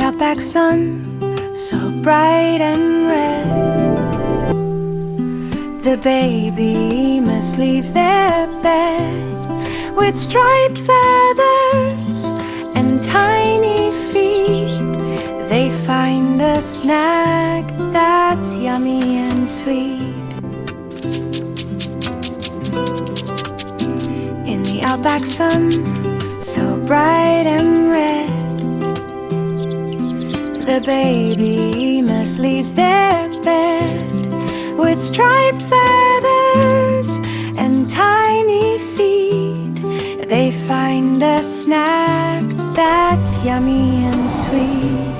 outback sun, so bright and red, the baby must leave their bed with striped feathers and tiny feet. They find a snack that's yummy and sweet. In the outback sun, so bright and red, the baby must leave their bed with striped feathers and tiny feet. They find a snack that's yummy and sweet.